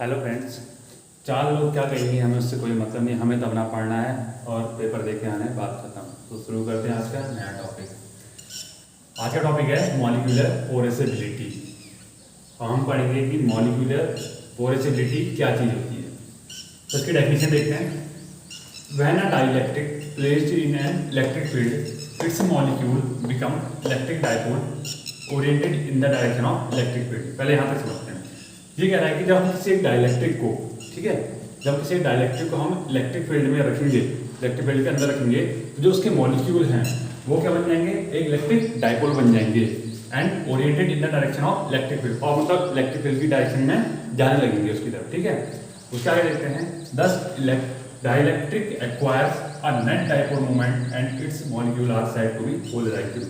Hello friends. चार लोग क्या कहेंगे हमें उससे कोई मतलब नहीं, हमें तो अपना पढ़ना है और पेपर देके आना है, बात खत्म। तो शुरू करते हैं आज का नया टॉपिक। आज का टॉपिक है मॉलिक्यूलर पोरेसिबिलिटी। हम पढ़ेंगे कि मॉलिक्यूलर पोरेसिबिलिटी क्या चीज़ होती है। तो इसकी डेफिनेशन देखते हैं। When a dielectric placed in an electric field it's molecule become electric dipole oriented in the direction of electric field. पहले यहाँ तक समझते हैं। ये कह रहा है कि जब हम किसी एक डाइलेक्ट्रिक को, ठीक है, जब किसी एक डाइलेक्ट्रिक को हम इलेक्ट्रिक फील्ड में रखेंगे, इलेक्ट्रिक फील्ड के अंदर रखेंगे, तो जो उसके मॉलिक्यूल हैं वो क्या बन जाएंगे, एक इलेक्ट्रिक डाइपोल बन जाएंगे and oriented in the direction of electric field, और मतलब इलेक्ट्रिक फील्ड की डायरेक्शन में जाने लगेंगे उसकी तरफ, ठीक है। उसके आगे देखते हैं, thus dielectric acquires a net dipole moment and its molecule are said to be polarised.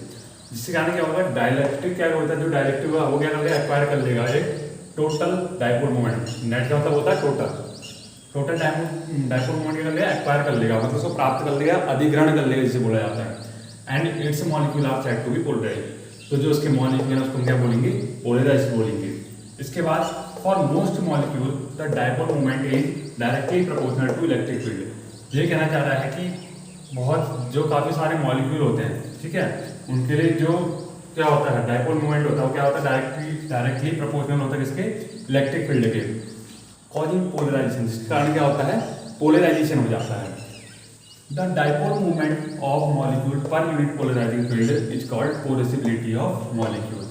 जिससे कारण क्या होगा, डाइलेक्ट्रिक क्या होता है, जो डाइलेक्ट्रिक होगा वो क्या कर लेगा, एक्वायर कर लेगा एक टोटल डाइपोल मोमेंट। नेट का मतलब होता है टोटल डाइपोल मोमेंट क्या कर लेगा, एक्वायर कर लेगा, मतलब उसको प्राप्त कर लेगा, अधिग्रहण कर लेगा जिसे बोला जाता है। And its molecule are said to be polarised. तो जो उसके मॉलिक्यूल है उसको क्या बोलेंगे, पोलराइज्ड बोलेंगे। इसके बाद for most molecule the dipole moment is directly proportional to electric field. ये कहना चाह रहा है कि बहुत जो काफ़ी सारे मॉलिक्यूल होते हैं, ठीक है, उनके लिए जो क्या होता है डाइपोल मोमेंट होता है वो क्या होता है, डायरेक्टली प्रोपोर्शनल होता है किसके, इलेक्ट्रिक फील्ड के, कॉजिंग पोलराइजेशन। जिसके कारण क्या होता है, पोलराइजेशन हो जाता है। The dipole moment of molecule per unit polarising field is called polarizability of molecule.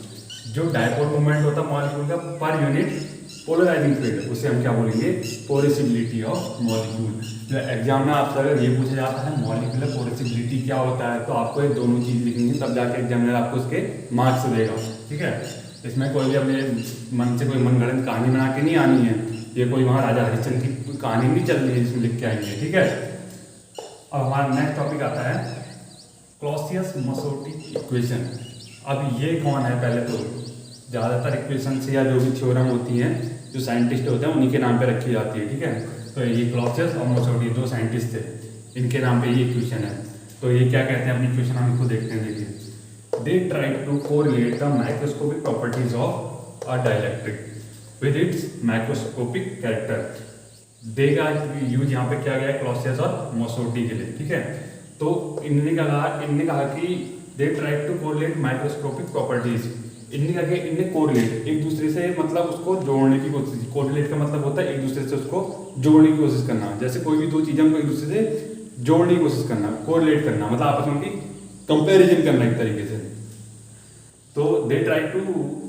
जो डाइपोल मोमेंट होता है मॉलिक्यूल का पर यूनिट पोलराइजिंग फील्ड, उसे हम क्या बोलेंगे, पोरेसिबिलिटी ऑफ मॉलिक्यूल। जो एग्जाम में आपसे अगर ये पूछा जाता है मॉलिक्यूलर पोरेसिबिलिटी क्या होता है, तो आपको ये दोनों चीज़ लिखनी है, तब जाके एग्जामिनर आपको उसके मार्क्स देगा, ठीक है। इसमें कोई भी अपने मन से कोई मनगढ़ंत कहानी बना के नहीं आनी है, ये कोई वहाँ राजा हरिश्चंद्र की कहानी नहीं चल रही है जिसमें लिख के आएंगे, ठीक है। अब हमारा नेक्स्ट टॉपिक आता है क्लॉसियस-मसोटी इक्वेशन। अब ये कौन है, पहले तो ज़्यादातर इक्वेशन से या जो भी थ्योरम होती हैं जो साइंटिस्ट होते हैं उन्हीं के नाम पे रखी जाती है, ठीक है। तो ये क्लॉसियस और मसोटी दो साइंटिस्ट थे, इनके नाम पे ये इक्वेशन है। तो ये क्या कहते हैं, अपनी इक्वेशन हम इसको देखते हैं। देखिए, they try to correlate the microscopic properties of a dielectric with its microscopic character. देगा यूज यहाँ पे किया गया है क्लॉसियस और मसोटी के लिए, ठीक है। तो इन्होंने कहा कि they try to correlate microscopic properties. इनने कोरिलेट एक दूसरे से, मतलब उसको जोड़ने की कोशिश। कोरिलेट का मतलब होता है एक दूसरे से उसको जोड़ने की कोशिश करना। जैसे कोई भी दो चीज़ों को एक दूसरे से जोड़ने की कोशिश करना, कोरिलेट करना, मतलब आपस में उनकी कंपैरिजन करना एक तरीके से। तो they try to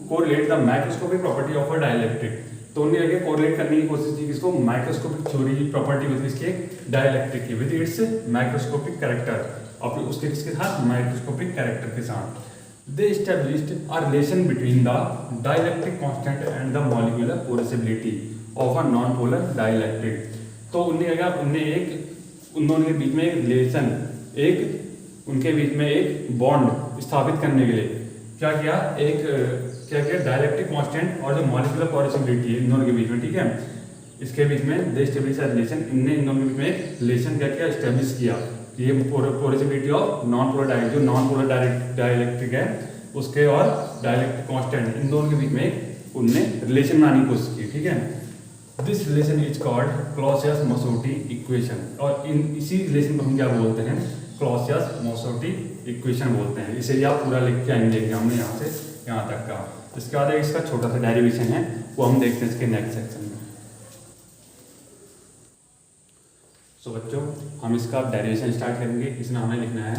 correlate the microscopic property of a dielectric. तो उन्हें आगे कोरिलेट करने की कोशिश की किसको, माइक्रोस्कोपिक थ्योरी प्रॉपर्टी होती है इसके डाइलेक्ट्रिक की, विद इट्स माइक्रोस्कोपिक कैरेक्टर, और उसके किसके साथ, माइक्रोस्कोपिक कैरेक्टर के साथ। They established a relation between the dielectric constant and the molecular porosity of a non-polar dielectric। तो उन दोनों के बीच में एक रिलेशन, उनके बीच में एक बॉन्ड स्थापित करने के लिए क्या किया, डाइलेक्ट्रिक कांस्टेंट और जो मॉलिक्यूलर पोरेसिबिलिटी है इन दोनों के बीच में, ठीक है, इसके बीच में दे एस्टेब्लिश रिलेशन। इनने इन दोनों के बीच में एक रिलेशन क्या किया, एस्टेब्लिश किया। ये पोरेसिबिलिटी ऑफ नॉन पोलर डाइलेक्ट्रिक, जो नॉन पोलर डाइलेक्ट्रिक है उसके और डाइलेक्ट्रिक कांस्टेंट, इन दोनों के बीच में उनने रिलेशन बनाने की कोशिश की, ठीक है। This relation is called Clausius Mossotti equation. और इसी रिलेशन को हम क्या बोलते हैं, क्लॉसियस-मसोटी इक्वेशन बोलते हैं। इसे भी आप पूरा लिख के आएंगे एग्जाम में, यहाँ से यहाँ तक का। इसके बाद इसका छोटा सा डेरिवेशन है, वो हम देखते हैं इसके नेक्स्ट सेक्शन में। सो बच्चों, हम इसका डेरिवेशन स्टार्ट करेंगे। इसमें हमें लिखना है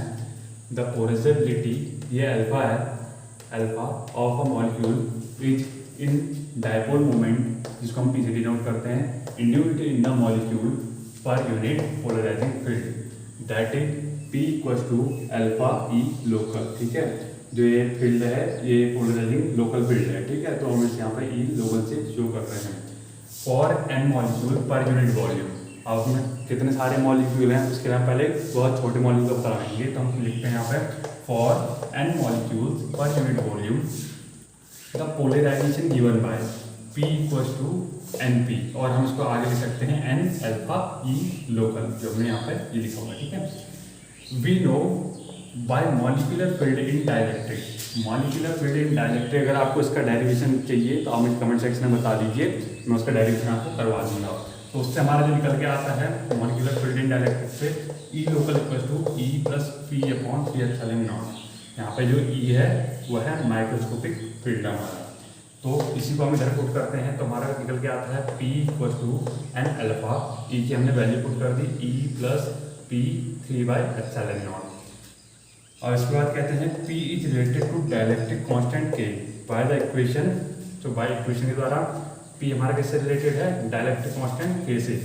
द पोरेसिबिलिटी, ये अल्फा है, alpha of a molecule is in dipole moment, जिसको हम पीछे डिनोट करते हैं, induced in the molecule per unit polarising field, that is P equals to alpha E local, ठीक है। जो ये फील्ड है ये पोलराइजिंग लोकल फील्ड है, ठीक है। तो हम इसे यहाँ पे ई लोकल से शो कर रहे हैं। For N molecule per unit volume, अब उसमें कितने सारे मॉलिक्यूल हैं उसके लिए पहले बहुत छोटे मॉलिक्यूल का पता लगाएंगे। तो हम लिखते हैं यहाँ पे for N molecules per unit volume the polarisation given by P equals to NP, और हम इसको आगे लिख सकते हैं N अल्फा ई लोकल, जो हमने यहाँ पे ये लिखा हुआ है, ठीक है। We know by molecular field in dielectric, molecular field in dielectric, अगर आपको इसका डेरिवेशन चाहिए तो आप मुझे कमेंट सेक्शन में बता दीजिए, मैं उसका डेरिवेशन आपको करवा दूंगा। तो उससे हमारा जो निकल के आता है मॉलिक्यूलर फील्ड इन डायलेक्ट्रिक से E local equal to E plus P upon C epsilon naught. यहाँ पे जो ई है वो है माइक्रोस्कोपिक फील्ड हमारा। तो इसी को हम इधर पुट करते हैं तो हमारा निकल के आता है P equal to N alpha, E की हमने वैल्यू पुट कर दी ई प्लस पी 3/एप्सिलॉन। और इसके बाद कहते हैं P is related to dielectric constant K by the equation. तो बाय इक्वेशन के द्वारा P हमारा किससे रिलेटेड है, डायलेक्ट्रिक कांस्टेंट K से।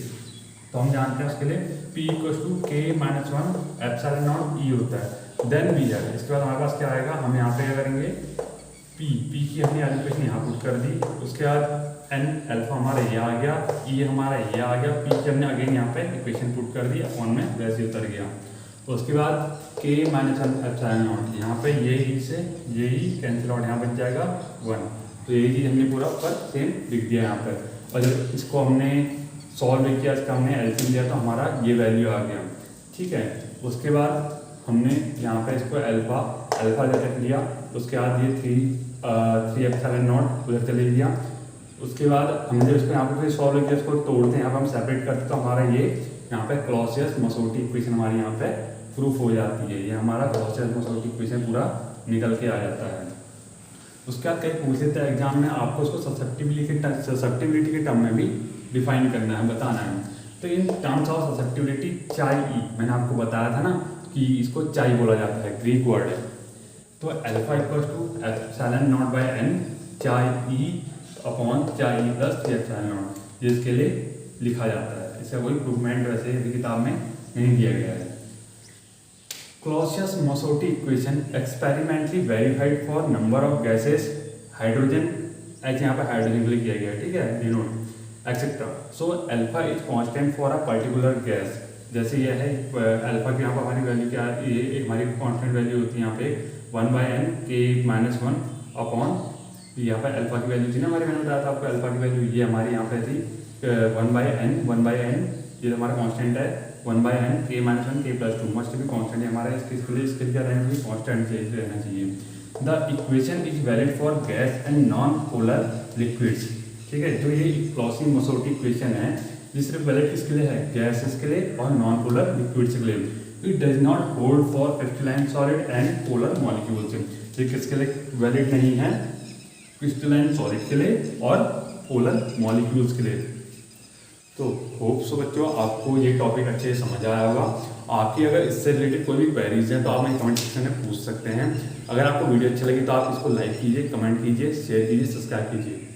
तो हम जानते हैं उसके लिए P equal to K-1 epsilon naught E होता है। देन वी है, इसके बाद हमारे पास क्या आएगा, हम यहाँ पे क्या करेंगे P की हमने इक्वेशन यहाँ पुट कर दी, उसके बाद एन अल्फा हमारा ये आ गया, ई हमारा ये आ गया, P की हमने अगेन यहाँ पे इक्वेशन पुट कर दी, अपॉन में वैसे उतर गया। उसके बाद K-1 एप्सिलॉन नॉट, यहाँ पे ये ही से ये ही कैंसिल आउट, यहाँ बच जाएगा 1। तो यही चीज़ हमने पूरा ऊपर सेम लिख दिया यहाँ पर। और जब इसको हमने सॉल्व किया, इसका हमने एल्सियम लिया तो हमारा ये वैल्यू आ गया, ठीक है। उसके बाद हमने यहाँ पे इसको अल्फा जब लिया, उसके बाद ये 3 एप्सिलॉन नॉट उधर चले गया। उसके बाद हमने जब इसको यहाँ पे फिर सॉल्व किया, इसको तोड़ते हैं, यहाँ पे हम सेपरेट करते तो हमारा ये यहाँ पे क्लॉसियस-मसोटी इक्वेशन हमारी यहाँ पे प्रूफ हो जाती है। ये हमारा क्लॉसियस-मसोटी इक्वेशन पूरा निकल के आ जाता है। उसके बाद कहीं पूछ लेते हैं एग्जाम में, आपको उसको ससेप्टिबिलिटी के टर्म में भी डिफाइन करना है, बताना है। तो इन टर्म्स ऑफ ससेप्टिबिलिटी चाई ई, मैंने आपको बताया था ना कि इसको चाई बोला जाता है, ग्रीक वर्ड है। तो alpha equal to epsilon naught by N chi E upon चाई ई प्लस 3 एप्सिलॉन नॉट, जिसके लिए लिखा जाता है। इसका कोई प्रूवमेंट वैसे किताब में नहीं दिया गया है। Clausius Mossotti equation experimentally verified for number of gases, hydrogen H यहाँ पे हाइड्रोजन के लिए किया गया है, ठीक है, denote etcetera. So alpha is constant for a particular gas. जैसे ये है अल्फा की यहाँ पर हमारी वैल्यू क्या है, ये एक हमारी कांस्टेंट वैल्यू होती है यहाँ पे 1/n K-1 अपॉन, यहाँ पर अल्फा की वैल्यू थी ना हमारी, मैंने बताया था आपको अल्फा की वैल्यू ये हमारी यहाँ पे थी 1/n, ये हमारा कांस्टेंट है 1/n K-1 K+2 मस्ट भी कांस्टेंट है हमारा। इसके क्या रहना चाहिए, कांस्टेंट रहना चाहिए। The equation is valid for gas and non polar liquids, ठीक है। जो ये क्लॉसियस-मसोटी इक्वेशन है ये सिर्फ वैलिड किसके लिए है, गैसेस के लिए और नॉन पोलर लिक्विड्स के लिए। It does not hold for crystalline solid and polar molecules. ये किसके लिए वैलिड नहीं है, क्रिस्टलाइन सॉलिड के लिए और पोलर मॉलिक्यूल्स के लिए। तो होप सो बच्चों आपको ये टॉपिक अच्छे से समझ आया होगा। आपकी अगर इससे रिलेटेड कोई भी क्वेरीज हैं तो आप मेरे कमेंट सेक्शन में पूछ सकते हैं। अगर आपको वीडियो अच्छी लगी तो आप इसको लाइक कीजिए, कमेंट कीजिए, शेयर कीजिए, सब्सक्राइब कीजिए।